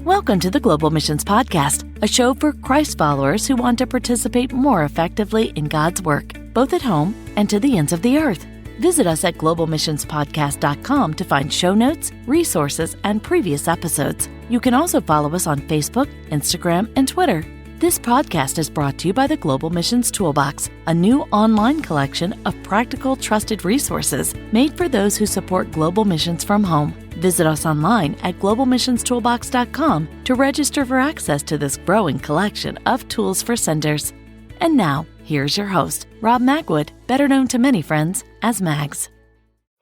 Welcome to the Global Missions Podcast, a show for Christ followers who want to participate more effectively in God's work, both at home and to the ends of the earth. Visit us at globalmissionspodcast.com to find show notes, resources, and previous episodes. You can also follow us on Facebook, Instagram, and Twitter. This podcast is brought to you by the Global Missions Toolbox, a new online collection of practical, trusted resources made for those who support global missions from home. Visit us online at globalmissionstoolbox.com to register for access to this growing collection of tools for senders. And now, here's your host, Rob Magwood, better known to many friends as Mags.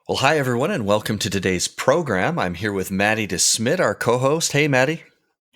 Well, hi, everyone, and welcome to today's program. I'm here with Maddie DeSmit, our co-host. Hey, Maddie.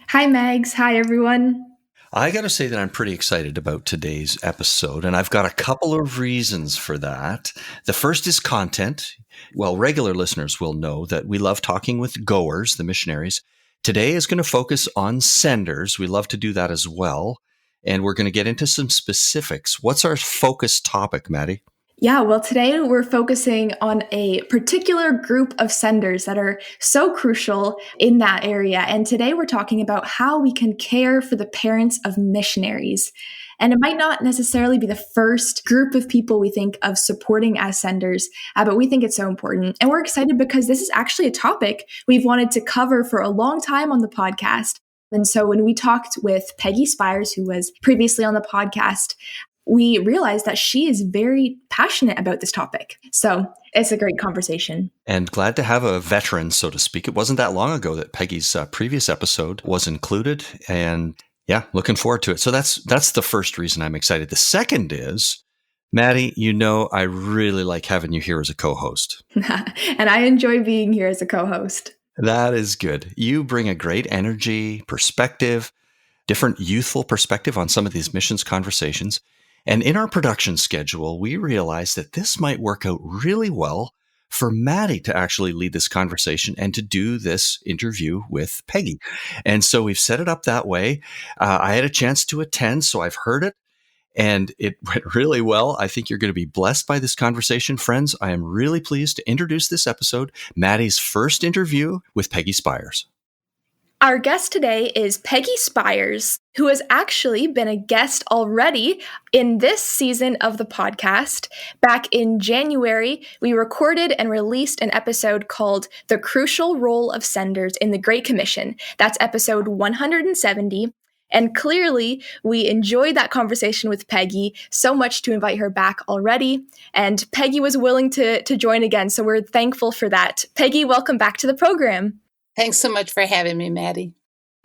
Hi, Mags. Hi, everyone. I got to say that I'm pretty excited about today's episode, and I've got a couple of reasons for that. The first is content. Well, regular listeners will know that we love talking with goers, the missionaries. Today is going to focus on senders. We love to do that as well, and we're going to get into some specifics. What's our focus topic, Maddie? Yeah, well, today we're focusing on a particular group of senders that are so crucial in that area. And today we're talking about how we can care for the parents of missionaries. And it might not necessarily be the first group of people we think of supporting as senders, but we think it's so important. And we're excited because this is actually a topic we've wanted to cover for a long time on the podcast. And so when we talked with Peggy Spiers, who was previously on the podcast, we realized that she is very passionate about this topic. So it's a great conversation. And glad to have a veteran, so to speak. It wasn't that long ago that Peggy's previous episode was included. And yeah, looking forward to it. So that's the first reason I'm excited. The second is, Maddie, you know I really like having you here as a co-host. And I enjoy being here as a co-host. That is good. You bring a great energy, perspective, different youthful perspective on some of these missions conversations. And in our production schedule, we realized that this might work out really well for Maddie to actually lead this conversation and to do this interview with Peggy. And so we've set it up that way. I had a chance to attend, so I've heard it, and it went really well. I think you're going to be blessed by this conversation. Friends, I am really pleased to introduce this episode, Maddie's first interview with Peggy Spiers. Our guest today is Peggy Spiers, who has actually been a guest already in this season of the podcast. Back in January, we recorded and released an episode called The Crucial Role of Senders in the Great Commission. That's episode 170. And clearly, we enjoyed that conversation with Peggy so much to invite her back already. And Peggy was willing to join again, so we're thankful for that. Peggy, welcome back to the program. Thanks so much for having me, Maddie.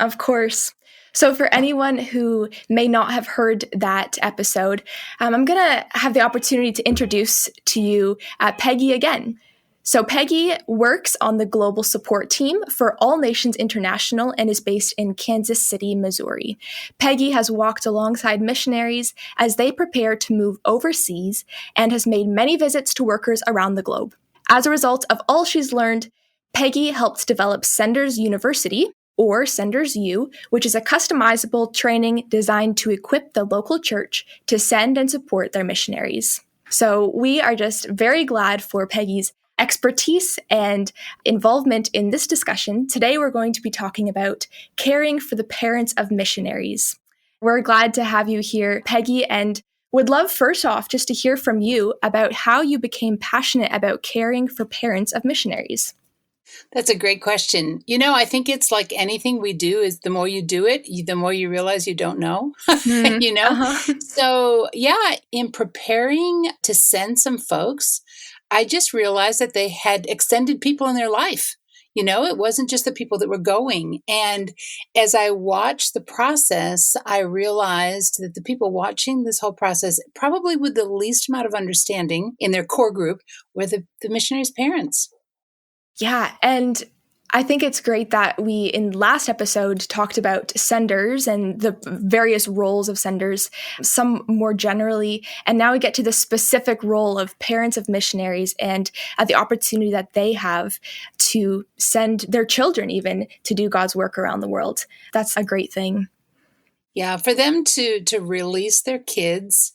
Of course. So for anyone who may not have heard that episode, I'm going to have the opportunity to introduce to you Peggy again. So Peggy works on the global support team for All Nations International and is based in Kansas City, Missouri. Peggy has walked alongside missionaries as they prepare to move overseas and has made many visits to workers around the globe. As a result of all she's learned, Peggy helped develop Senders University, or Senders U, which is a customizable training designed to equip the local church to send and support their missionaries. So we are just very glad for Peggy's expertise and involvement in this discussion. Today we're going to be talking about caring for the parents of missionaries. We're glad to have you here, Peggy, and would love first off just to hear from you about how you became passionate about caring for parents of missionaries. That's a great question. I think it's like anything we do is the more you do it, the more you realize you don't know, So in preparing to send some folks, I just realized that they had extended people in their life. It wasn't just the people that were going. And as I watched the process, I realized that the people watching this whole process, probably with the least amount of understanding in their core group, were the missionaries' parents. Yeah, and I think it's great that we, in last episode, talked about senders and the various roles of senders, some more generally, and now we get to the specific role of parents of missionaries and the opportunity that they have to send their children even to do God's work around the world. That's a great thing. Yeah, for them to release their kids,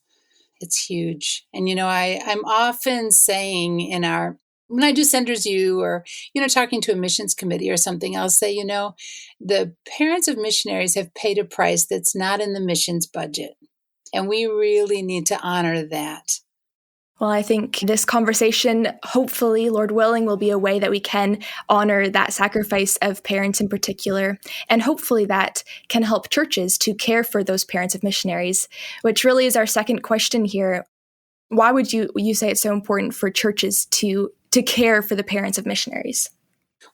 it's huge. And, I'm often saying in our When I do Senders U or, talking to a missions committee or something, I'll say, the parents of missionaries have paid a price that's not in the missions budget. And we really need to honor that. Well, I think this conversation, hopefully, Lord willing, will be a way that we can honor that sacrifice of parents in particular. And hopefully that can help churches to care for those parents of missionaries, which really is our second question here. Why would you say it's so important for churches to care for the parents of missionaries?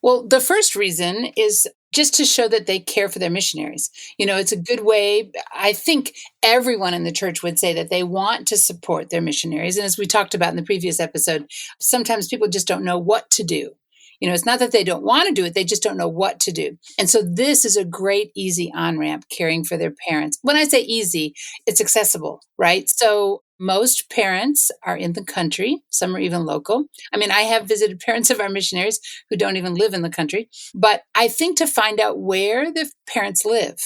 Well, the first reason is just to show that they care for their missionaries. It's a good way. I think everyone in the church would say that they want to support their missionaries. And as we talked about in the previous episode, sometimes people just don't know what to do. It's not that they don't want to do it, they just don't know what to do. And so this is a great, easy on-ramp, caring for their parents. When I say easy, it's accessible, right? So most parents are in the country. Some are even local. I mean, I have visited parents of our missionaries who don't even live in the country. But I think to find out where the parents live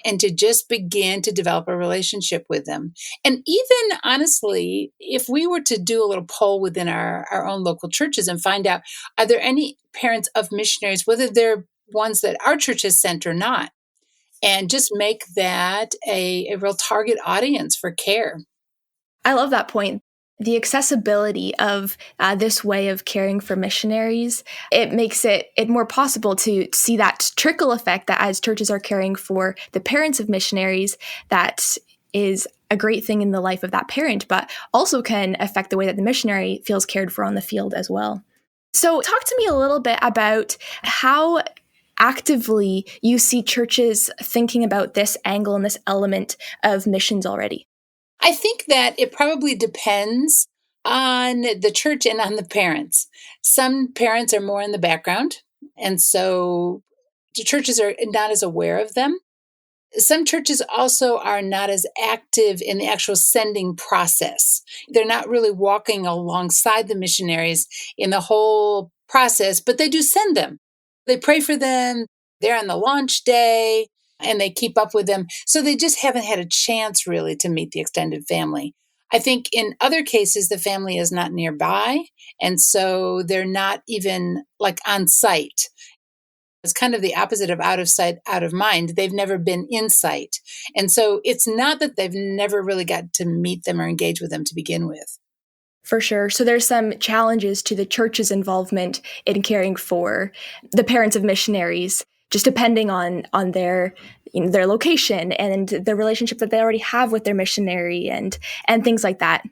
and to just begin to develop a relationship with them. And even honestly, if we were to do a little poll within our own local churches and find out, are there any parents of missionaries, whether they're ones that our church has sent or not, and just make that a real target audience for care. I love that point. The accessibility of this way of caring for missionaries, it makes it more possible to see that trickle effect that as churches are caring for the parents of missionaries, that is a great thing in the life of that parent, but also can affect the way that the missionary feels cared for on the field as well. So talk to me a little bit about how actively you see churches thinking about this angle and this element of missions already. I think that it probably depends on the church and on the parents. Some parents are more in the background, and so the churches are not as aware of them. Some churches also are not as active in the actual sending process. They're not really walking alongside the missionaries in the whole process, but they do send them. They pray for them. They're on the launch day and they keep up with them. So they just haven't had a chance really to meet the extended family. I think in other cases, the family is not nearby. And so they're not even like on site. It's kind of the opposite of out of sight, out of mind. They've never been in sight. And so it's not that they've never really got to meet them or engage with them to begin with. For sure. So there's some challenges to the church's involvement in caring for the parents of missionaries, just depending on their their location and the relationship that they already have with their missionary and things like that.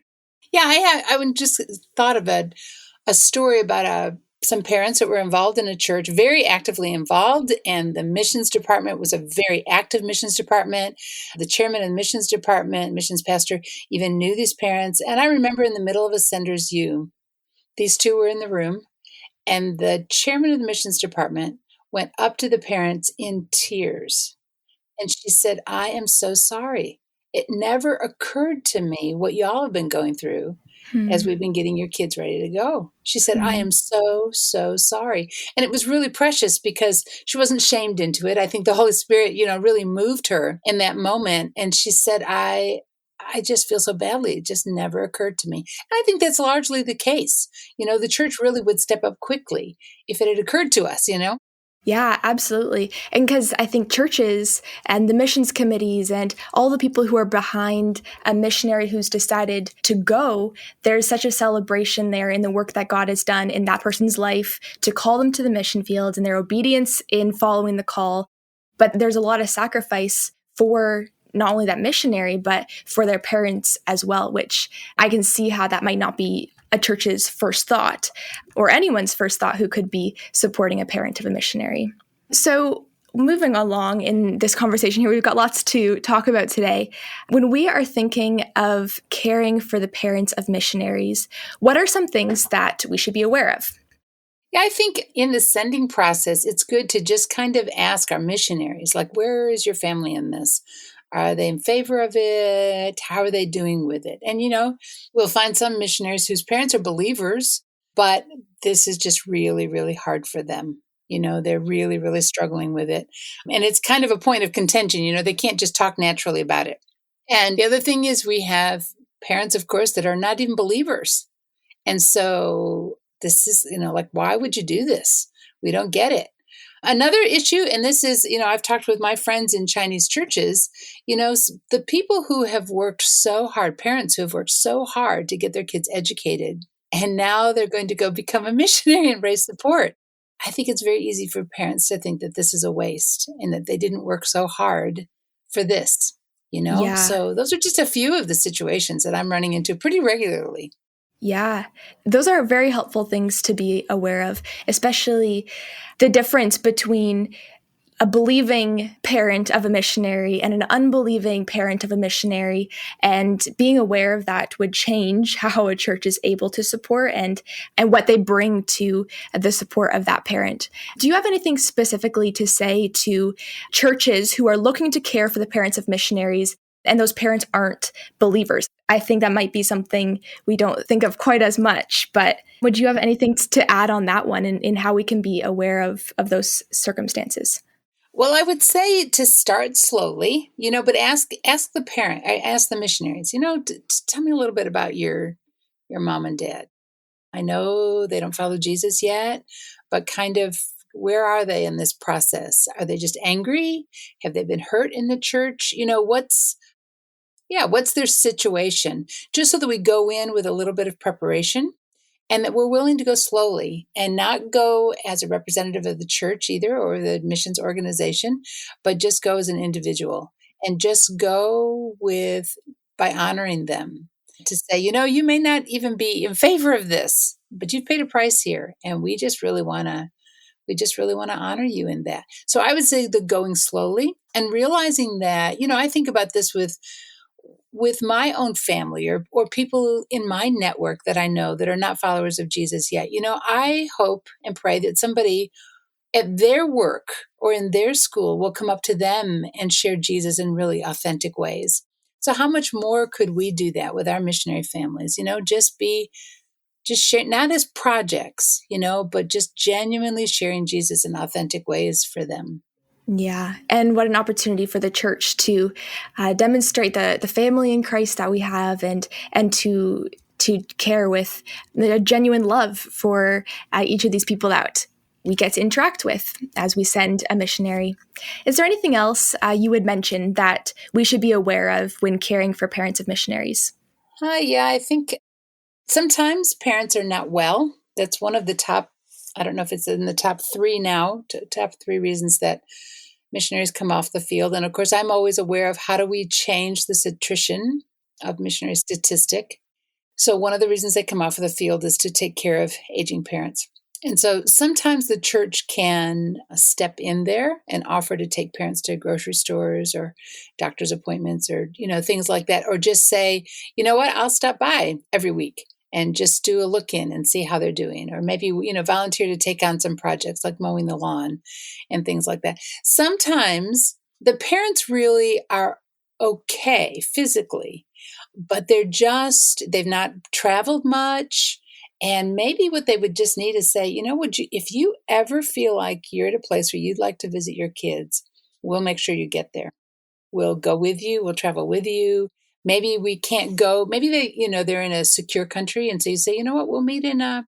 Yeah, I would just thought of a story about some parents that were involved in a church, very actively involved, and the missions department was a very active missions department. The chairman of the missions department, missions pastor, even knew these parents. And I remember in the middle of a Senders U, these two were in the room, and the chairman of the missions department went up to the parents in tears. And she said, "I am so sorry. It never occurred to me what y'all have been going through as we've been getting your kids ready to go." She said, "I am so, so sorry." And it was really precious because she wasn't shamed into it. I think the Holy Spirit, really moved her in that moment. And she said, I just feel so badly. It just never occurred to me. And I think that's largely the case. The church really would step up quickly if it had occurred to us. Yeah, absolutely. And because I think churches and the missions committees and all the people who are behind a missionary who's decided to go, there's such a celebration there in the work that God has done in that person's life to call them to the mission field and their obedience in following the call. But there's a lot of sacrifice for not only that missionary, but for their parents as well, which I can see how that might not be a church's first thought or anyone's first thought who could be supporting a parent of a missionary. So moving along in this conversation here, we've got lots to talk about today. When we are thinking of caring for the parents of missionaries, what are some things that we should be aware of? Yeah, I think in the sending process, it's good to just kind of ask our missionaries, like, where is your family in this? Are they in favor of it? How are they doing with it? And, we'll find some missionaries whose parents are believers, but this is just really, really hard for them. They're really, really struggling with it. And it's kind of a point of contention. They can't just talk naturally about it. And the other thing is we have parents, of course, that are not even believers. And so This is, like, why would you do this? We don't get it. Another issue, and this is, I've talked with my friends in Chinese churches, the people who have worked so hard, parents who have worked so hard to get their kids educated, and now they're going to go become a missionary and raise support. I think it's very easy for parents to think that this is a waste and that they didn't work so hard for this, Yeah. So those are just a few of the situations that I'm running into pretty regularly. Yeah, those are very helpful things to be aware of, especially the difference between a believing parent of a missionary and an unbelieving parent of a missionary. And being aware of that would change how a church is able to support and what they bring to the support of that parent. Do you have anything specifically to say to churches who are looking to care for the parents of missionaries and those parents aren't believers? I think that might be something we don't think of quite as much, but would you have anything to add on that one in how we can be aware of those circumstances? Well, I would say to start slowly, but ask the parent, ask the missionaries, tell me a little bit about your mom and dad. I know they don't follow Jesus yet, but kind of where are they in this process? Are they just angry? Have they been hurt in the church? What's their situation? Just so that we go in with a little bit of preparation and that we're willing to go slowly and not go as a representative of the church either or the missions organization, but just go as an individual and just go by honoring them to say, you may not even be in favor of this, but you've paid a price here. And we just really want to honor you in that. So I would say the going slowly and realizing that, I think about this with my own family or people in my network that I know that are not followers of Jesus yet. I hope and pray that somebody at their work or in their school will come up to them and share Jesus in really authentic ways. So how much more could we do that with our missionary families? Just share, not as projects, but just genuinely sharing Jesus in authentic ways for them. Yeah. And what an opportunity for the church to demonstrate the family in Christ that we have and to care with a genuine love for each of these people that we get to interact with as we send a missionary. Is there anything else you would mention that we should be aware of when caring for parents of missionaries? Yeah, I think sometimes parents are not well. That's one of the top, I don't know if it's in the top 3 now, top 3 reasons that missionaries come off the field. And of course, I'm always aware of how do we change this attrition of missionary statistic. So one of the reasons they come off of the field is to take care of aging parents. And so sometimes the church can step in there and offer to take parents to grocery stores or doctor's appointments or, things like that. Or just say, you know what, I'll stop by every week and just do a look in and see how they're doing. Or maybe, volunteer to take on some projects like mowing the lawn and things like that. Sometimes the parents really are okay physically, but they've not traveled much. And maybe what they would just need is say, if you ever feel like you're at a place where you'd like to visit your kids, we'll make sure you get there. We'll go with you. We'll travel with you. Maybe we can't go. Maybe they're in a secure country. And so you say, you know what, we'll meet in an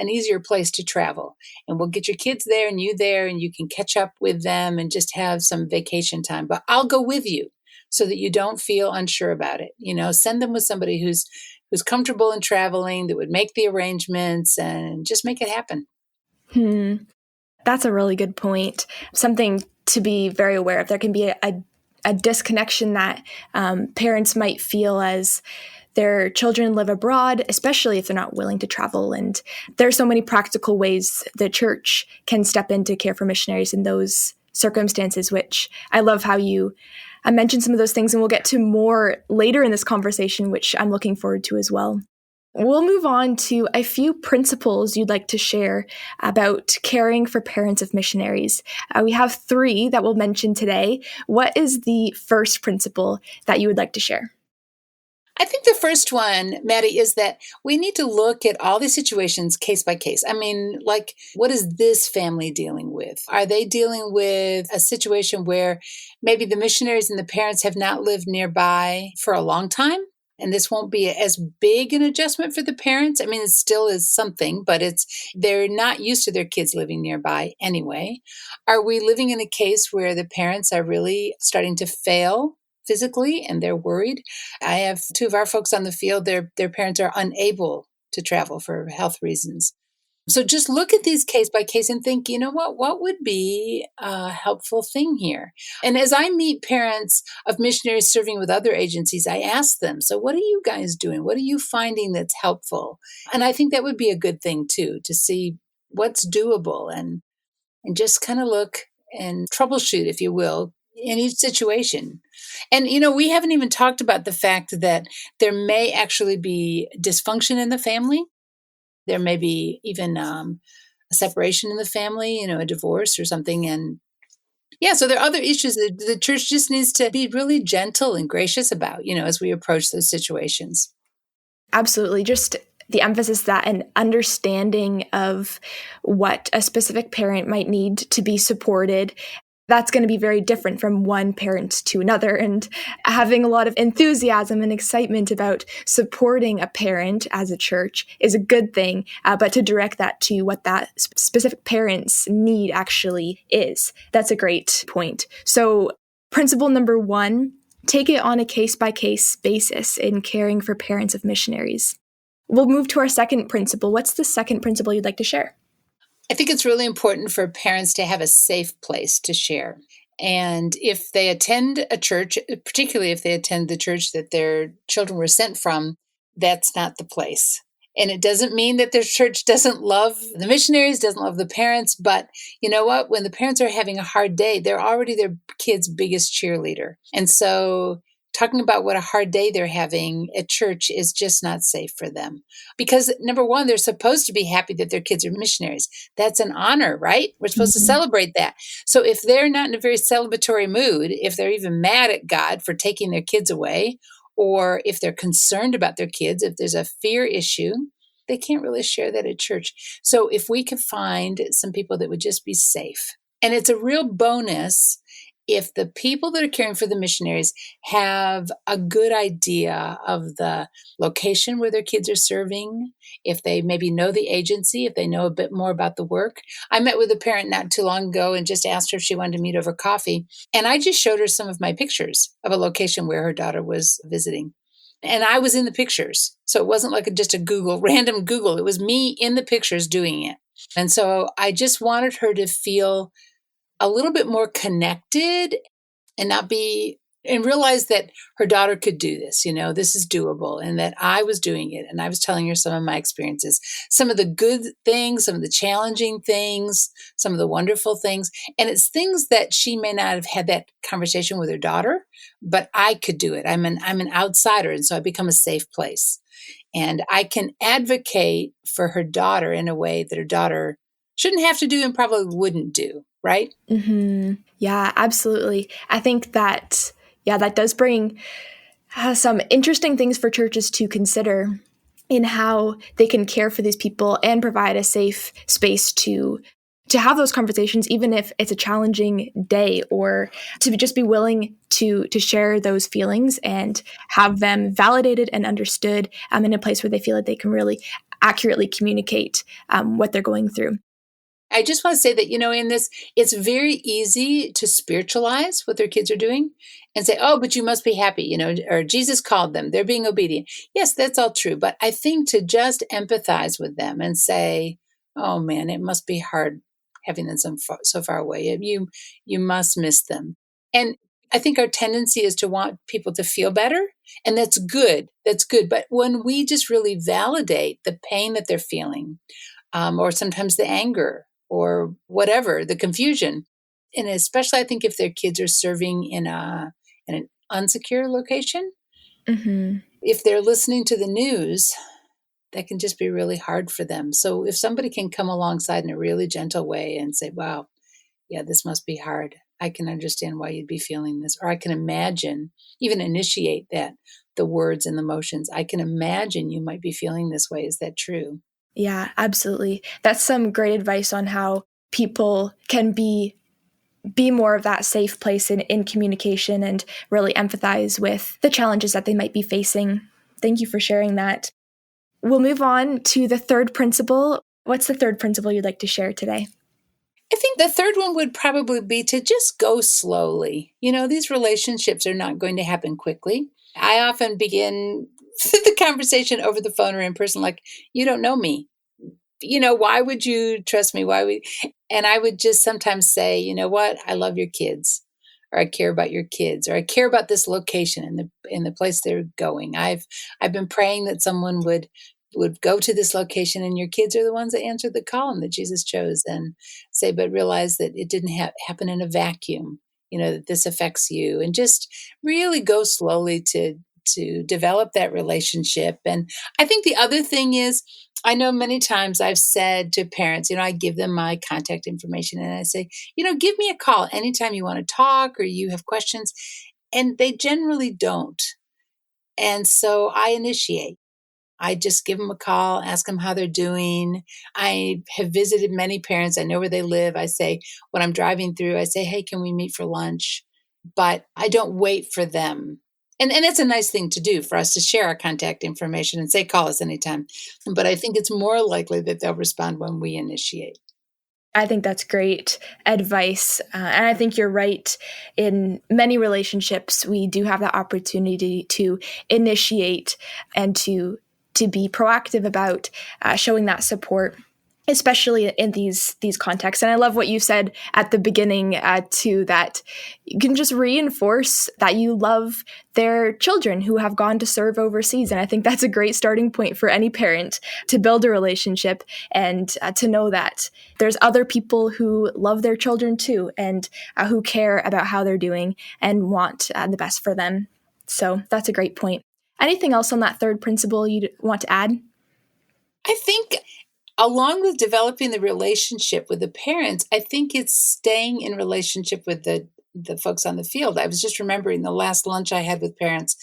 easier place to travel. And we'll get your kids there and you there and you can catch up with them and just have some vacation time. But I'll go with you so that you don't feel unsure about it. Send them with somebody who's comfortable in traveling, that would make the arrangements and just make it happen. That's a really good point. Something to be very aware of. There can be a disconnection that parents might feel as their children live abroad, especially if they're not willing to travel. And there are so many practical ways the church can step in to care for missionaries in those circumstances, which I love how you mentioned some of those things, and we'll get to more later in this conversation, which I'm looking forward to as well. We'll move on to a few principles you'd like to share about caring for parents of missionaries. We have 3 that we'll mention today. What is the first principle that you would like to share? I think the first one, Maddie, is that we need to look at all these situations case by case. I mean, like, what is this family dealing with? Are they dealing with a situation where maybe the missionaries and the parents have not lived nearby for a long time? And this won't be as big an adjustment for the parents. I mean, it still is something, but they're not used to their kids living nearby anyway. Are we living in a case where the parents are really starting to fail physically and they're worried? I have two of our folks on the field. Their parents are unable to travel for health reasons. So just look at these case by case and think, you know what would be a helpful thing here? And as I meet parents of missionaries serving with other agencies, I ask them, so what are you guys doing? What are you finding that's helpful? And I think that would be a good thing too, to see what's doable and just kind of look and troubleshoot, if you will, in each situation. And, we haven't even talked about the fact that there may actually be dysfunction in the family. There may be even a separation in the family, a divorce or something. And so there are other issues that the church just needs to be really gentle and gracious about, as we approach those situations. Absolutely. Just the emphasis that an understanding of what a specific parent might need to be supported, that's going to be very different from one parent to another. And having a lot of enthusiasm and excitement about supporting a parent as a church is a good thing, but to direct that to what that specific parent's need actually is. That's a great point. So principle number 1, take it on a case-by-case basis in caring for parents of missionaries. We'll move to our second principle. What's the second principle you'd like to share? I think it's really important for parents to have a safe place to share. And if they attend a church, particularly if they attend the church that their children were sent from, that's not the place. And it doesn't mean that their church doesn't love the missionaries, doesn't love the parents. But you know what? When the parents are having a hard day, they're already their kid's biggest cheerleader. And so talking about what a hard day they're having at church is just not safe for them. Because number one, they're supposed to be happy that their kids are missionaries. That's an honor, right? We're supposed to celebrate that. So if they're not in a very celebratory mood, if they're even mad at God for taking their kids away, or if they're concerned about their kids, if there's a fear issue, they can't really share that at church. So if we could find some people that would just be safe. And it's a real bonus if the people that are caring for the missionaries have a good idea of the location where their kids are serving, if they maybe know the agency, if they know a bit more about the work. I met with a parent not too long ago and just asked her if she wanted to meet over coffee. And I just showed her some of my pictures of a location where her daughter was visiting. And I was in the pictures. So it wasn't like just a random Google. It was me in the pictures doing it. And so I just wanted her to feel a little bit more connected and realize that her daughter could do this, this is doable, and that I was doing it. And I was telling her some of my experiences, some of the good things, some of the challenging things, some of the wonderful things. And it's things that she may not have had that conversation with her daughter, but I could do it. I'm an outsider. And so I become a safe place. And I can advocate for her daughter in a way that her daughter shouldn't have to do and probably wouldn't do. Right? Mm-hmm. Yeah, absolutely. I think that, that does bring some interesting things for churches to consider in how they can care for these people and provide a safe space to have those conversations, even if it's a challenging day, or to just be willing to share those feelings and have them validated and understood in a place where they feel that they can really accurately communicate what they're going through. I just want to say that, in this, it's very easy to spiritualize what their kids are doing and say, oh, but you must be happy, or Jesus called them, they're being obedient. Yes, that's all true. But I think to just empathize with them and say, oh man, it must be hard having them so far away. You must miss them. And I think our tendency is to want people to feel better. And that's good. That's good. But when we just really validate the pain that they're feeling, or sometimes the anger, or whatever, the confusion. And especially I think if their kids are serving in an unsecure location, if they're listening to the news, that can just be really hard for them. So if somebody can come alongside in a really gentle way and say, wow, yeah, this must be hard. I can understand why you'd be feeling this. Or I can imagine, even initiate that, the words and the motions. I can imagine you might be feeling this way. Is that true? Yeah, absolutely. That's some great advice on how people can be more of that safe place in communication and really empathize with the challenges that they might be facing Thank you for sharing that. We'll move on to the third principle. What's the third principle you'd like to share today? I think the third one would probably be to just go slowly. These relationships are not going to happen quickly. I often begin the conversation over the phone or in person like, you don't know me. Why would you trust me? And I would just sometimes say, you know what? I love your kids, or I care about your kids, or I care about this location in the place they're going. I've been praying that someone would go to this location, and your kids are the ones that answered the call and that Jesus chose, and say, but realize that it didn't happen in a vacuum, that this affects you, and just really go slowly to develop that relationship. And I think the other thing is, I know many times I've said to parents, I give them my contact information and I say, give me a call anytime you want to talk or you have questions. And they generally don't. And so I initiate. I just give them a call, ask them how they're doing. I have visited many parents. I know where they live. I say, when I'm driving through, I say, hey, can we meet for lunch? But I don't wait for them. And that's a nice thing to do, for us to share our contact information and say, call us anytime. But I think it's more likely that they'll respond when we initiate. I think that's great advice. And I think you're right. In many relationships, we do have that opportunity to initiate and to be proactive about showing that support, especially in these contexts. And I love what you said at the beginning too, that you can just reinforce that you love their children who have gone to serve overseas. And I think that's a great starting point for any parent to build a relationship and to know that there's other people who love their children too, and who care about how they're doing and want the best for them. So that's a great point. Anything else on that third principle you'd want to add? I think along with developing the relationship with the parents, I think it's staying in relationship with the folks on the field. I was just remembering the last lunch I had with parents,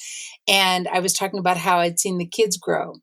and I was talking about how I'd seen the kids grow.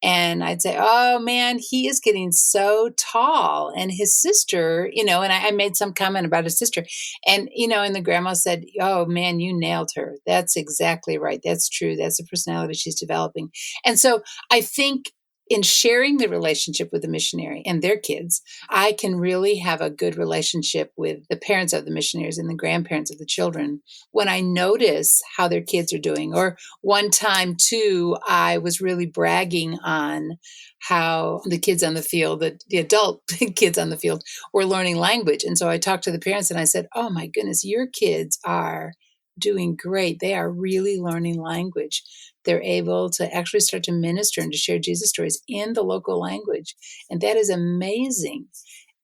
And I'd say, oh man, he is getting so tall. And his sister, and I made some comment about his sister. And, and the grandma said, oh man, you nailed her. That's exactly right. That's true. That's the personality she's developing. And so I think in sharing the relationship with the missionary and their kids, I can really have a good relationship with the parents of the missionaries and the grandparents of the children when I notice how their kids are doing. Or one time too, I was really bragging on how the kids on the field, the adult kids on the field, were learning language. And so I talked to the parents and I said, oh my goodness, your kids are doing great. They are really learning language. They're able to actually start to minister and to share Jesus stories in the local language. And that is amazing.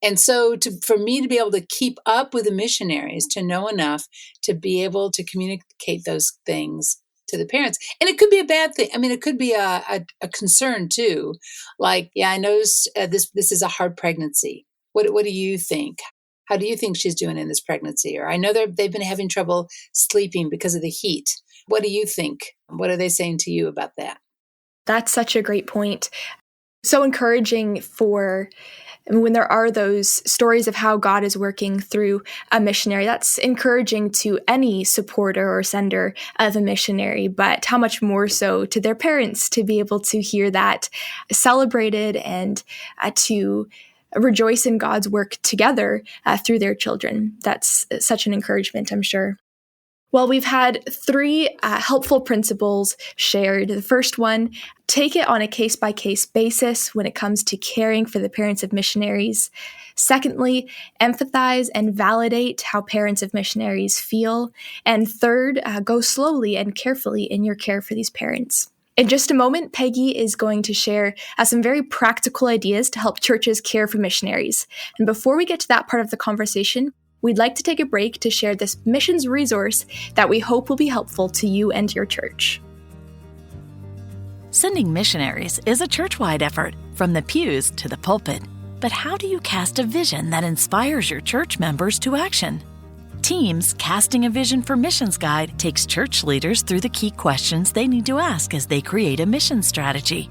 And so for me to be able to keep up with the missionaries, to know enough to be able to communicate those things to the parents. And it could be a bad thing. I mean, it could be a concern too. Like, yeah, I noticed this is a hard pregnancy. What do you think? How do you think she's doing in this pregnancy? Or I know they've been having trouble sleeping because of the heat. What do you think? What are they saying to you about that? That's such a great point. So encouraging when there are those stories of how God is working through a missionary. That's encouraging to any supporter or sender of a missionary, but how much more so to their parents to be able to hear that celebrated and to rejoice in God's work together through their children. That's such an encouragement, I'm sure. Well, we've had 3 helpful principles shared. The first one, take it on a case-by-case basis when it comes to caring for the parents of missionaries. Secondly, empathize and validate how parents of missionaries feel. And third, go slowly and carefully in your care for these parents. In just a moment, Peggy is going to share some very practical ideas to help churches care for missionaries. And before we get to that part of the conversation, we'd like to take a break to share this missions resource that we hope will be helpful to you and your church. Sending missionaries is a church-wide effort, from the pews to the pulpit. But how do you cast a vision that inspires your church members to action? Team's Casting a Vision for Missions Guide takes church leaders through the key questions they need to ask as they create a mission strategy.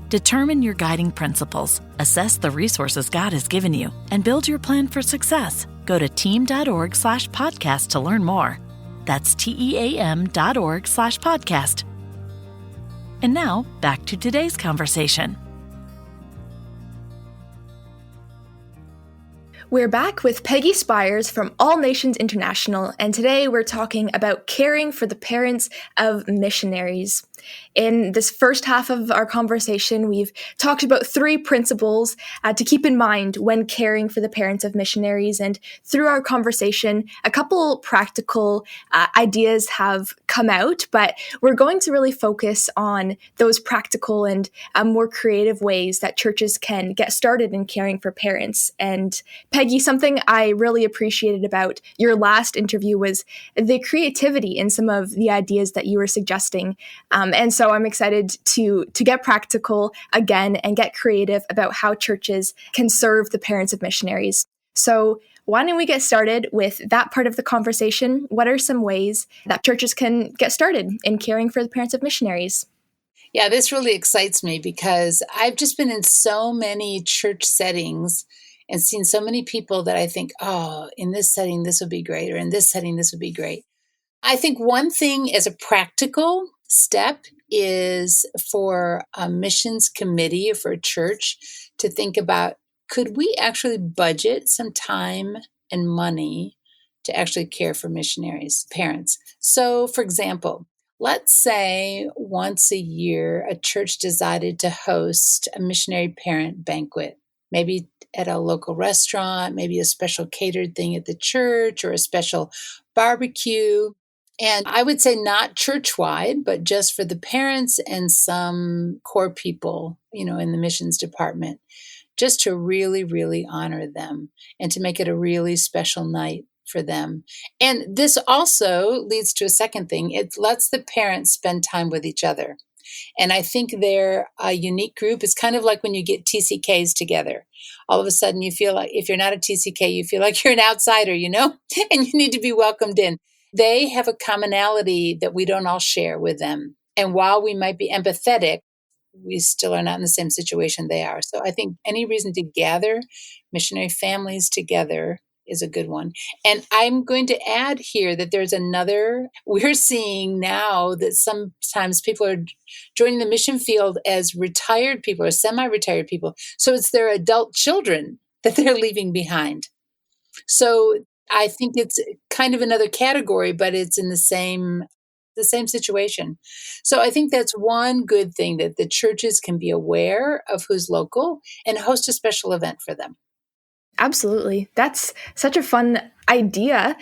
Determine your guiding principles, assess the resources God has given you, and build your plan for success. Go to team.org/podcast to learn more. That's team.org/podcast. And now, back to today's conversation. We're back with Peggy Spiers from All Nations International, and today we're talking about caring for the parents of missionaries. In this first half of our conversation, we've talked about 3 principles to keep in mind when caring for the parents of missionaries, and through our conversation, a couple practical ideas have come out, but we're going to really focus on those practical and more creative ways that churches can get started in caring for parents. And Peggy, something I really appreciated about your last interview was the creativity in some of the ideas that you were suggesting. And so I'm excited to get practical again and get creative about how churches can serve the parents of missionaries. So why don't we get started with that part of the conversation? What are some ways that churches can get started in caring for the parents of missionaries? Yeah, this really excites me because I've just been in so many church settings and seen so many people that I think, oh, in this setting, this would be great, or in this setting, this would be great. I think one thing as a practical step is for a missions committee or for a church to think about, could we actually budget some time and money to actually care for missionaries, parents? So, for example, let's say once a year, a church decided to host a missionary parent banquet, maybe at a local restaurant, maybe a special catered thing at the church, or a special barbecue. And I would say not church-wide, but just for the parents and some core people, in the missions department, just to really, really honor them and to make it a really special night for them. And this also leads to a second thing. It lets the parents spend time with each other. And I think they're a unique group. It's kind of like when you get TCKs together. All of a sudden you feel like, if you're not a TCK, you feel like you're an outsider, and you need to be welcomed in. They have a commonality that we don't all share with them. And while we might be empathetic, we still are not in the same situation they are. So I think any reason to gather missionary families together is a good one. And I'm going to add here that there's we're seeing now that sometimes people are joining the mission field as retired people or semi-retired people. So it's their adult children that they're leaving behind. So I think it's kind of another category, but it's in the same situation. So I think that's one good thing, that the churches can be aware of who's local and host a special event for them. Absolutely. That's such a fun idea.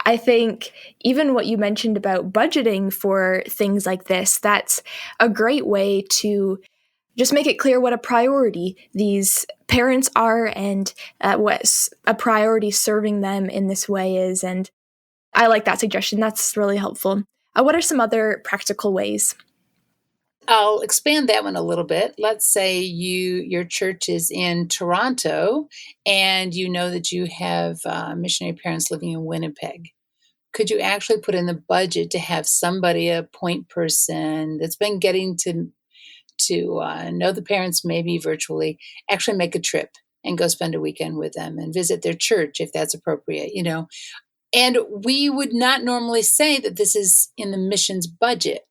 I think even what you mentioned about budgeting for things like this, that's a great way to just make it clear what a priority these parents are and what a priority serving them in this way is. And I like that suggestion. That's really helpful. What are some other practical ways? I'll expand that one a little bit. Let's say your church is in Toronto and you know that you have missionary parents living in Winnipeg. Could you actually put in the budget to have somebody, a point person that's been getting to know the parents maybe virtually, actually make a trip and go spend a weekend with them and visit their church if that's appropriate, And we would not normally say that this is in the missions budget,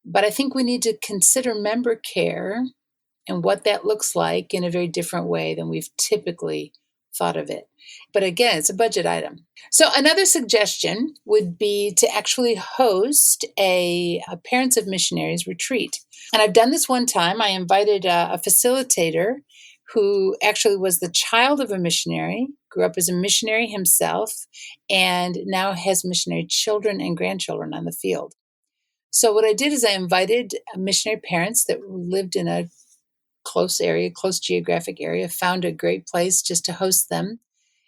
but I think we need to consider member care and what that looks like in a very different way than we've typically thought of it. But again, it's a budget item. So another suggestion would be to actually host a Parents of Missionaries retreat. And I've done this one time. I invited a facilitator who actually was the child of a missionary, grew up as a missionary himself, and now has missionary children and grandchildren on the field. So what I did is I invited missionary parents that lived in a close geographic area, found a great place just to host them.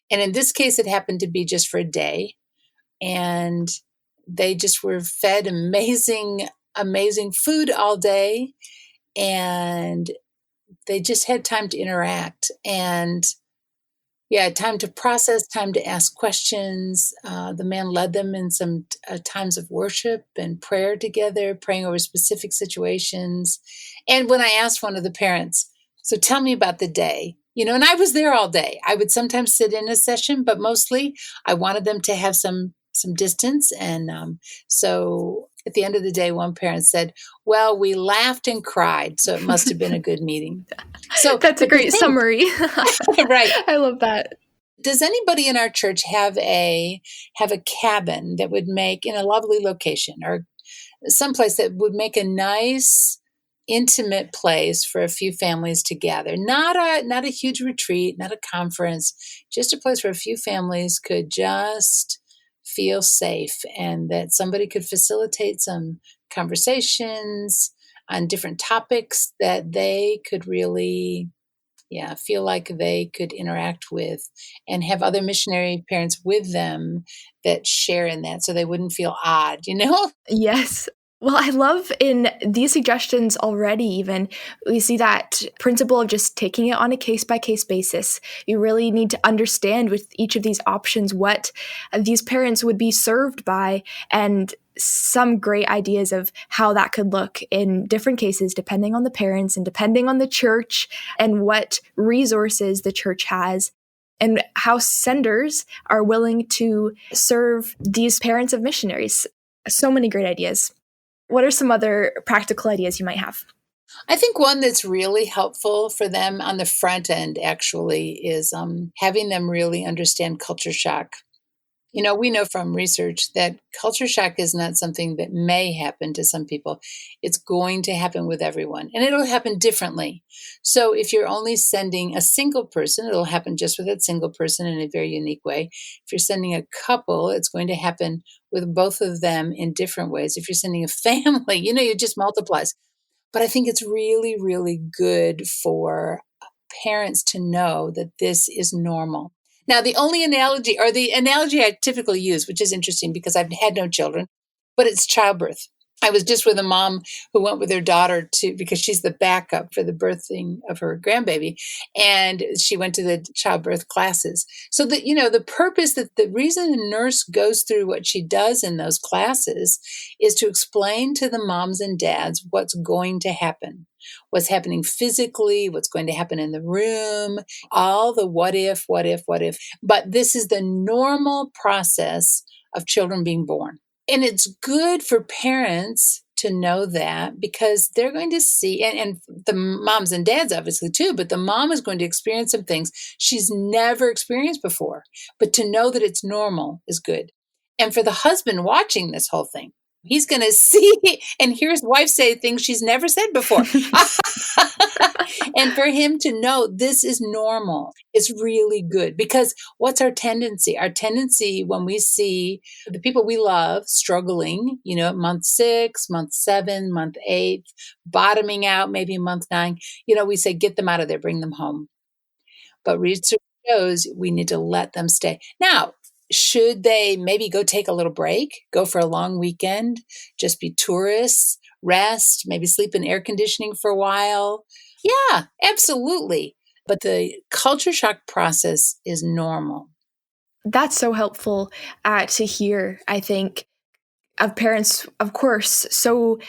And in this case, it happened to be just for a day. And they just were fed amazing food all day. And they just had time to interact and time to process, time to ask questions. The man led them in some times of worship and prayer together, praying over specific situations. And when I asked one of the parents, so tell me about the day, and I was there all day. I would sometimes sit in a session, but mostly I wanted them to have some distance. And so at the end of the day, one parent said, well, we laughed and cried, so it must have been a good meeting. So That's a great summary. Right. I love that. Does anybody in our church have a cabin that would make, in a lovely location, or someplace that would make a nice, intimate place for a few families to gather? Not a huge retreat, not a conference, just a place where a few families could just feel safe, and that somebody could facilitate some conversations on different topics that they could really feel like they could interact with, and have other missionary parents with them that share in that, so they wouldn't feel odd, Yes. Well, I love in these suggestions already, even we see that principle of just taking it on a case by case basis. You really need to understand with each of these options what these parents would be served by, and some great ideas of how that could look in different cases, depending on the parents and depending on the church and what resources the church has, and how senders are willing to serve these parents of missionaries. So many great ideas. What are some other practical ideas you might have? I think one that's really helpful for them on the front end actually is having them really understand culture shock. We know from research that culture shock is not something that may happen to some people. It's going to happen with everyone, and it'll happen differently. So if you're only sending a single person, it'll happen just with that single person in a very unique way. If you're sending a couple, it's going to happen with both of them in different ways. If you're sending a family, it just multiplies. But I think it's really, really good for parents to know that this is normal. Now, the analogy I typically use, which is interesting because I've had no children, but it's childbirth. I was just with a mom who went with her daughter because she's the backup for the birthing of her grandbaby, and she went to the childbirth classes. So the purpose, that the reason a nurse goes through what she does in those classes is to explain to the moms and dads what's going to happen, what's happening physically, what's going to happen in the room, all the what if. But this is the normal process of children being born. And it's good for parents to know that, because they're going to see, and the moms and dads obviously too, but the mom is going to experience some things she's never experienced before. But to know that it's normal is good. And for the husband watching this whole thing, he's going to see and hear his wife say things she's never said before. And for him to know this is normal is really good, because what's our tendency? Our tendency when we see the people we love struggling, month 6, month 7, month 8, bottoming out, maybe month 9, we say, get them out of there, bring them home. But research shows we need to let them stay. Now, should they maybe go take a little break, go for a long weekend, just be tourists, rest, maybe sleep in air conditioning for a while? Yeah, absolutely. But the culture shock process is normal. That's so helpful to hear, I think, of parents, of course, so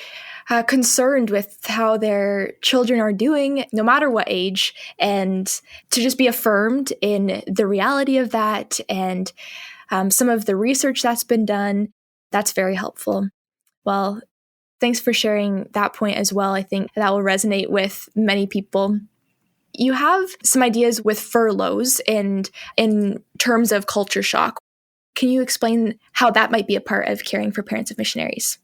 concerned with how their children are doing, no matter what age, and to just be affirmed in the reality of that and some of the research that's been done. That's very helpful. Well, thanks for sharing that point as well. I think that will resonate with many people. You have some ideas with furloughs and in terms of culture shock. Can you explain how that might be a part of caring for parents of missionaries?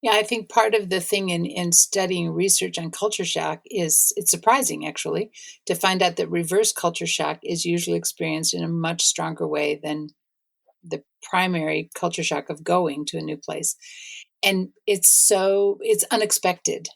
Yeah, I think part of the thing in studying research on culture shock is it's surprising, actually, to find out that reverse culture shock is usually experienced in a much stronger way than the primary culture shock of going to a new place. And it's unexpected.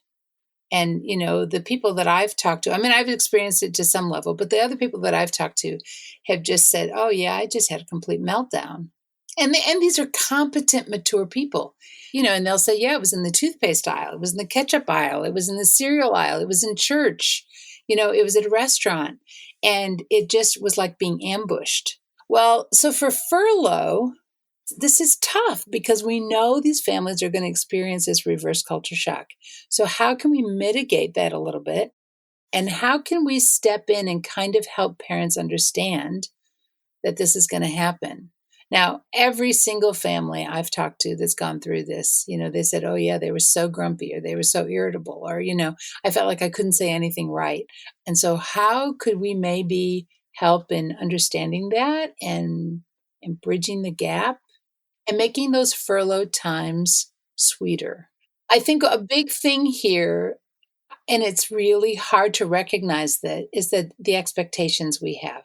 And, the people that I've talked to, I've experienced it to some level, but the other people that I've talked to have just said, oh yeah, I just had a complete meltdown. And these are competent, mature people, and they'll say, yeah, it was in the toothpaste aisle. It was in the ketchup aisle. It was in the cereal aisle. It was in church. It was at a restaurant. And it just was like being ambushed. Well, so for furlough, this is tough because we know these families are going to experience this reverse culture shock. So how can we mitigate that a little bit? And how can we step in and kind of help parents understand that this is going to happen? Now, every single family I've talked to that's gone through this, they said, oh yeah, they were so grumpy or they were so irritable or, I felt like I couldn't say anything right. And so how could we maybe help in understanding that and bridging the gap and making those furlough times sweeter? I think a big thing here, and it's really hard to recognize that, is that the expectations we have.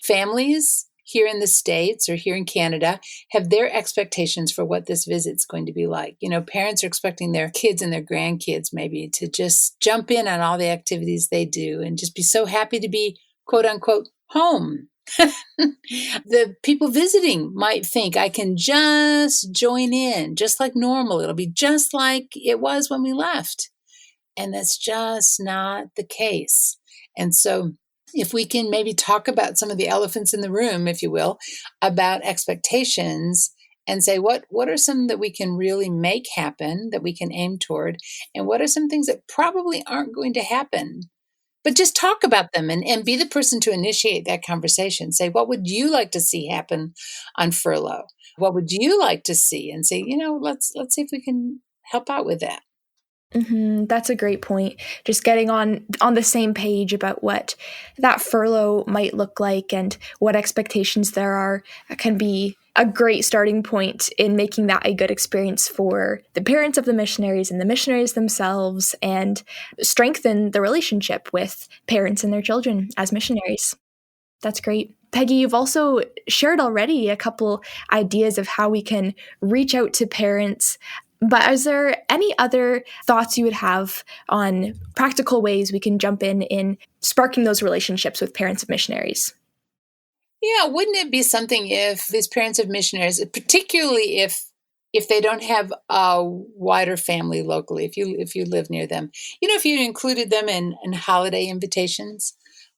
Families here in the States or here in Canada have their expectations for what this visit's going to be like. Parents are expecting their kids and their grandkids maybe to just jump in on all the activities they do and just be so happy to be, quote unquote, home. The people visiting might think I can just join in, just like normal. It'll be just like it was when we left. And that's just not the case. And so if we can maybe talk about some of the elephants in the room, if you will, about expectations and say, what are some that we can really make happen, that we can aim toward, and what are some things that probably aren't going to happen? But just talk about them and be the person to initiate that conversation. Say, what would you like to see happen on furlough? What would you like to see? And say, let's see if we can help out with that. That's a great point. Just getting on the same page about what that furlough might look like and what expectations there are can be a great starting point in making that a good experience for the parents of the missionaries and the missionaries themselves, and strengthen the relationship with parents and their children as missionaries. That's great. Peggy, you've also shared already a couple ideas of how we can reach out to parents. But is there any other thoughts you would have on practical ways we can jump in sparking those relationships with parents of missionaries? Yeah, wouldn't it be something if these parents of missionaries, particularly if they don't have a wider family locally, if you live near them, if you included them in holiday invitations,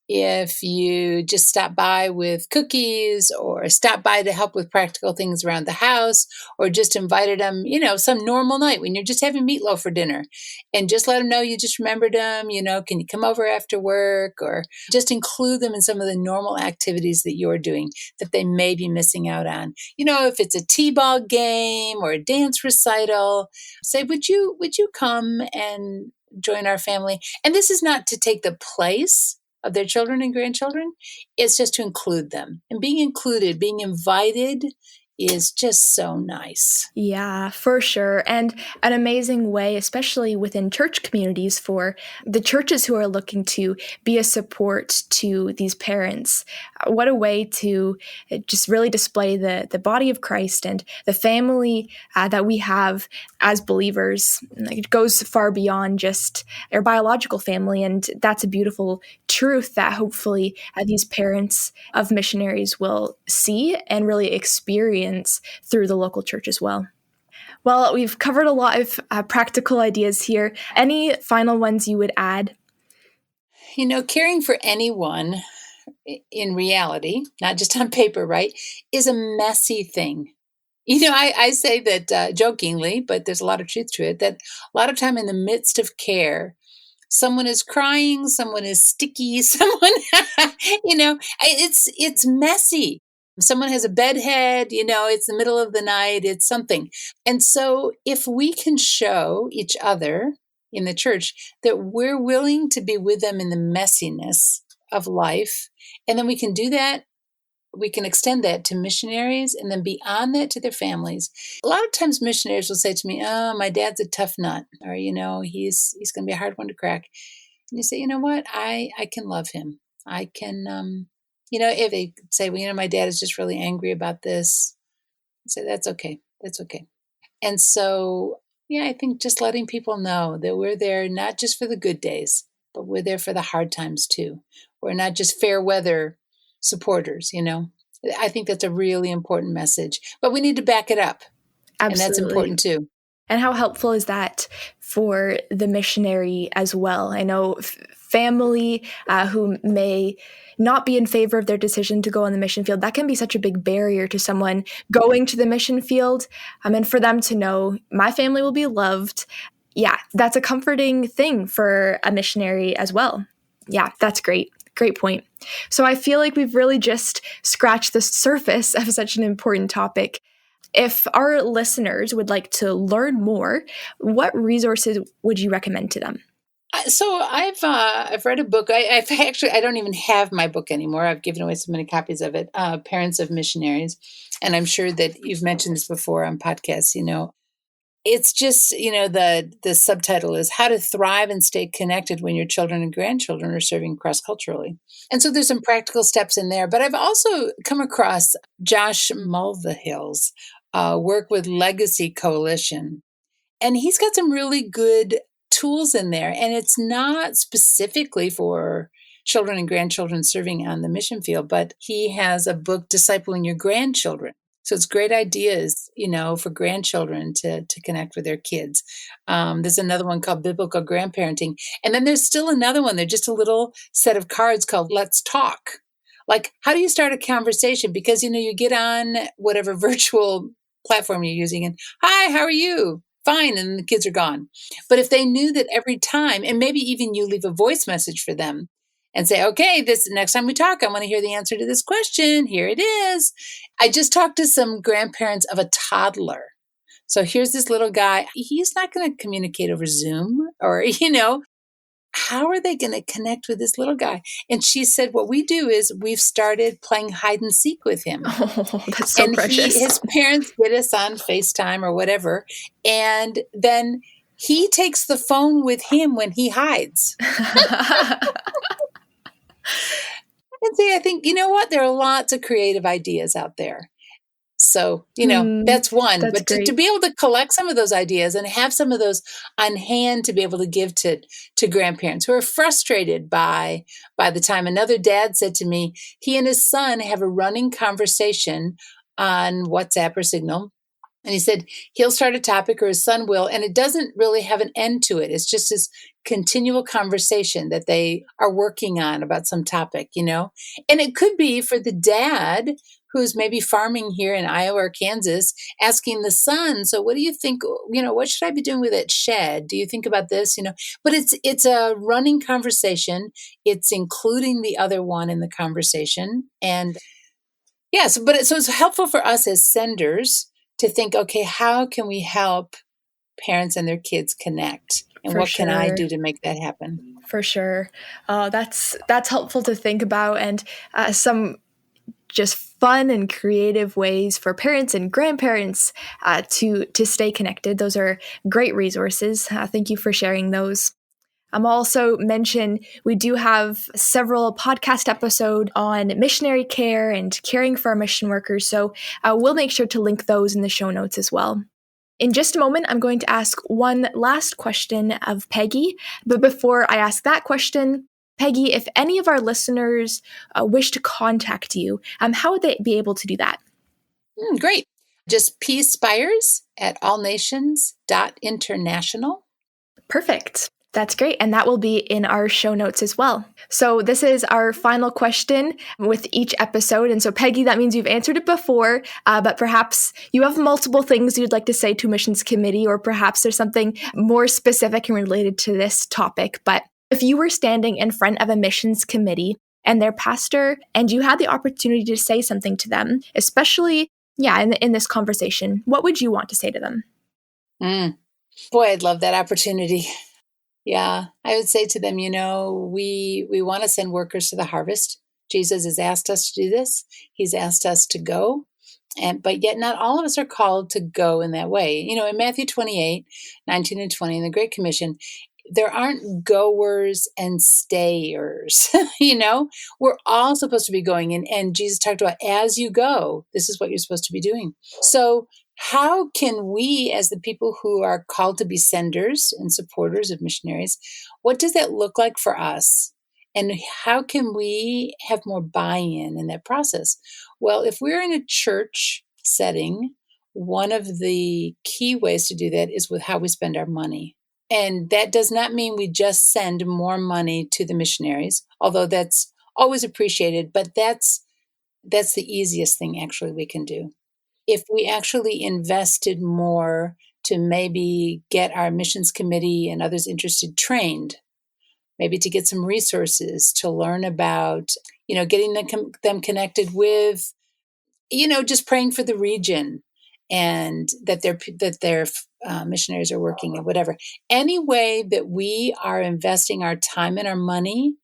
if you just stop by with cookies or stop by to help with practical things around the house, or just invited them, some normal night when you're just having meatloaf for dinner, and just let them know you just remembered them, can you come over after work, or just include them in some of the normal activities that you're doing that they may be missing out on. If it's a t-ball game or a dance recital, say, would you come and join our family? And this is not to take the place of their children and grandchildren. It's just to include them. And being included, being invited is just so nice. Yeah, for sure. And an amazing way, especially within church communities, for the churches who are looking to be a support to these parents. What a way to just really display the body of Christ and the family that we have as believers. It goes far beyond just our biological family. And that's a beautiful truth that hopefully these parents of missionaries will see and really experience through the local church as well. Well, we've covered a lot of practical ideas here. Any final ones you would add? Caring for anyone in reality, not just on paper, right, is a messy thing. I say that jokingly, but there's a lot of truth to it, that a lot of time in the midst of care, someone is crying, someone is sticky, someone, it's messy. Someone has a bedhead, it's the middle of the night, it's something. And so if we can show each other in the church that we're willing to be with them in the messiness of life, and then we can do that, we can extend that to missionaries, and then beyond that to their families. A lot of times missionaries will say to me, oh, my dad's a tough nut, or, he's going to be a hard one to crack. And you say, you know what, I can love him. I can, if they say, well, my dad is just really angry about this, I say, that's okay. That's okay. And so, I think just letting people know that we're there not just for the good days, but we're there for the hard times too. We're not just fair weather supporters, I think that's a really important message, but we need to back it up. Absolutely. And that's important too. And how helpful is that for the missionary as well? I know family who may not be in favor of their decision to go on the mission field, that can be such a big barrier to someone going to the mission field. And for them to know, my family will be loved. Yeah, that's a comforting thing for a missionary as well. Yeah, that's great. Great point. So I feel like we've really just scratched the surface of such an important topic. If our listeners would like to learn more, what resources would you recommend to them? So I've read a book. I don't even have my book anymore. I've given away so many copies of it. Parents of Missionaries, and I'm sure that you've mentioned this before on podcasts. It's just the subtitle is How to Thrive and Stay Connected When Your Children and Grandchildren Are Serving Cross Culturally. And so there's some practical steps in there. But I've also come across Josh Mulvihill's work with Legacy Coalition. And he's got some really good tools in there. And it's not specifically for children and grandchildren serving on the mission field, but he has a book, Discipling Your Grandchildren. So it's great ideas, for grandchildren to connect with their kids. There's another one called Biblical Grandparenting. And then there's still another one. They're just a little set of cards called Let's Talk. Like, how do you start a conversation? Because, you get on whatever virtual platform you're using and, hi, how are you? Fine. And the kids are gone. But if they knew that every time, and maybe even you leave a voice message for them and say, okay, this next time we talk, I want to hear the answer to this question. Here it is. I just talked to some grandparents of a toddler. So here's this little guy. He's not going to communicate over Zoom or, how are they going to connect with this little guy? And she said, what we do is we've started playing hide and seek with him. Oh, that's so and precious. His parents get us on FaceTime or whatever. And then he takes the phone with him when he hides. And see, I think, you know what? There are lots of creative ideas out there. So, that's one. That's But to be able to collect some of those ideas and have some of those on hand to be able to give to grandparents who are frustrated by the time. Another dad said to me, he and his son have a running conversation on WhatsApp or Signal. And he said he'll start a topic or his son will, and it doesn't really have an end to it. It's just this continual conversation that they are working on about some topic, And it could be for the dad who's maybe farming here in Iowa or Kansas, asking the son, so what do you think, what should I be doing with that shed? Do you think about this? But it's a running conversation. It's including the other one in the conversation. And yes, so it's helpful for us as senders to think, okay, how can we help parents and their kids connect? And what can I do to make that happen? For sure. That's helpful to think about, and some just fun and creative ways for parents and grandparents to stay connected. Those are great resources. Thank you for sharing those. I'm also mention we do have several podcast episodes on missionary care and caring for our mission workers. So we'll make sure to link those in the show notes as well. In just a moment, I'm going to ask one last question of Peggy. But before I ask that question, Peggy, if any of our listeners wish to contact you, how would they be able to do that? Great. Just P. Spiers at allnations.international. Perfect. That's great. And that will be in our show notes as well. So this is our final question with each episode. And so, Peggy, that means you've answered it before, but perhaps you have multiple things you'd like to say to Missions Committee, or perhaps there's something more specific and related to this topic. But if you were standing in front of a missions committee and their pastor, and you had the opportunity to say something to them, especially, in this conversation, what would you want to say to them? Boy, I'd love that opportunity. Yeah, I would say to them, we want to send workers to the harvest. Jesus has asked us to do this. He's asked us to go. But yet not all of us are called to go in that way. In Matthew 28, 19 and 20, in the Great Commission, there aren't goers and stayers. We're all supposed to be going. And Jesus talked about, as you go, this is what you're supposed to be doing. So how can we, as the people who are called to be senders and supporters of missionaries, what does that look like for us? And how can we have more buy-in in that process? Well, if we're in a church setting, one of the key ways to do that is with how we spend our money. And that does not mean we just send more money to the missionaries, although that's always appreciated, but that's the easiest thing actually we can do. If we actually invested more to maybe get our missions committee and others interested trained maybe to get some resources, to learn about, getting them connected with, just praying for the region and that their missionaries are working and whatever. Any way that we are investing our time and our money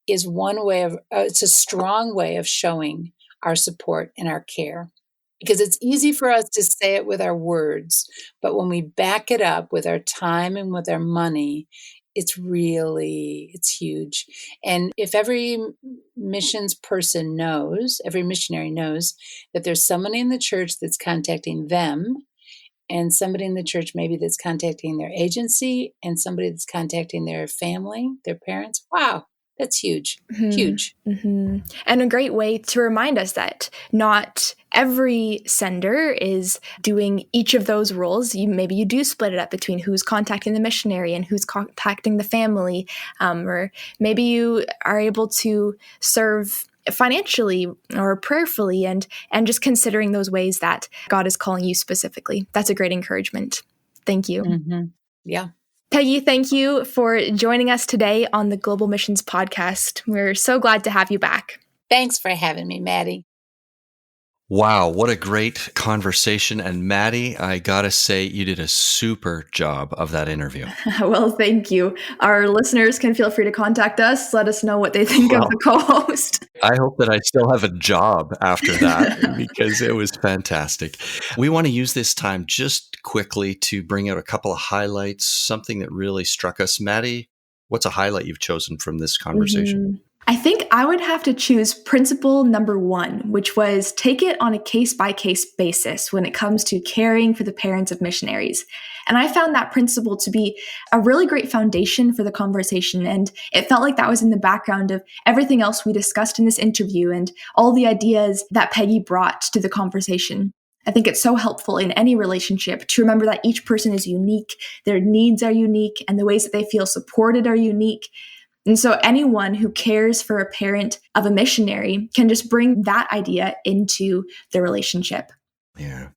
is one way of, it's a strong way of showing our support and our care. Because it's easy for us to say it with our words, but when we back it up with our time and with our money, it's huge. And if every missions person knows, every missionary knows that there's somebody in the church that's contacting them, and somebody in the church maybe that's contacting their agency, and somebody that's contacting their family, their parents, wow. That's huge, huge. Mm-hmm. And a great way to remind us that not every sender is doing each of those roles. Maybe you do split it up between who's contacting the missionary and who's contacting the family. Or maybe you are able to serve financially or prayerfully and just considering those ways that God is calling you specifically. That's a great encouragement. Thank you. Mm-hmm. Yeah. Peggy, thank you for joining us today on the Global Missions Podcast. We're so glad to have you back. Thanks for having me, Maddie. Wow, what a great conversation. And Maddie, I gotta say, you did a super job of that interview. Well, thank you. Our listeners can feel free to contact us. Let us know what they think of the co-host. I hope that I still have a job after that because it was fantastic. We want to use this time just quickly to bring out a couple of highlights, something that really struck us. Maddie, what's a highlight you've chosen from this conversation? I think I would have to choose principle number 1, which was take it on a case-by-case basis when it comes to caring for the parents of missionaries. And I found that principle to be a really great foundation for the conversation. And it felt like that was in the background of everything else we discussed in this interview and all the ideas that Peggy brought to the conversation. I think it's so helpful in any relationship to remember that each person is unique, their needs are unique, and the ways that they feel supported are unique. And so anyone who cares for a parent of a missionary can just bring that idea into the relationship. Yeah.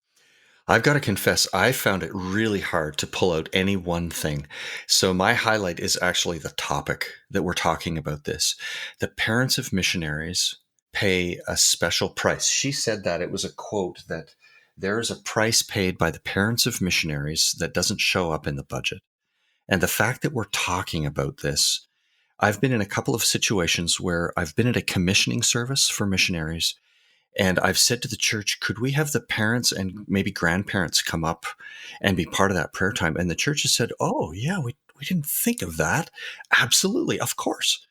I've got to confess, I found it really hard to pull out any one thing. So my highlight is actually the topic that we're talking about this. The parents of missionaries pay a special price. She said that it was a quote that there is a price paid by the parents of missionaries that doesn't show up in the budget. And the fact that we're talking about this, I've been in a couple of situations where I've been at a commissioning service for missionaries, and I've said to the church, could we have the parents and maybe grandparents come up and be part of that prayer time? And the church has said, oh, yeah, we didn't think of that. Absolutely, of course.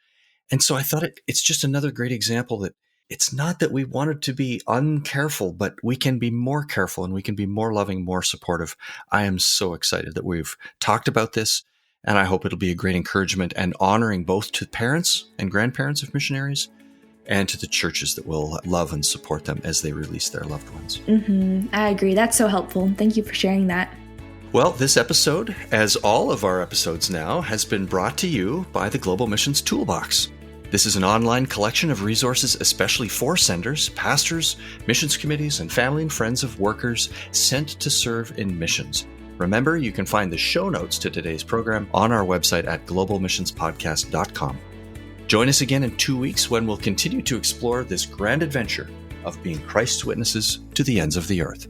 And so I thought it's just another great example that it's not that we wanted to be uncareful, but we can be more careful and we can be more loving, more supportive. I am so excited that we've talked about this. And I hope it'll be a great encouragement and honoring both to parents and grandparents of missionaries and to the churches that will love and support them as they release their loved ones. I agree. That's so helpful. Thank you for sharing that. Well, this episode, as all of our episodes now, has been brought to you by the Global Missions Toolbox. This is an online collection of resources especially for senders, pastors, missions committees, and family and friends of workers sent to serve in missions. Remember, you can find the show notes to today's program on our website at globalmissionspodcast.com. Join us again in 2 weeks when we'll continue to explore this grand adventure of being Christ's witnesses to the ends of the earth.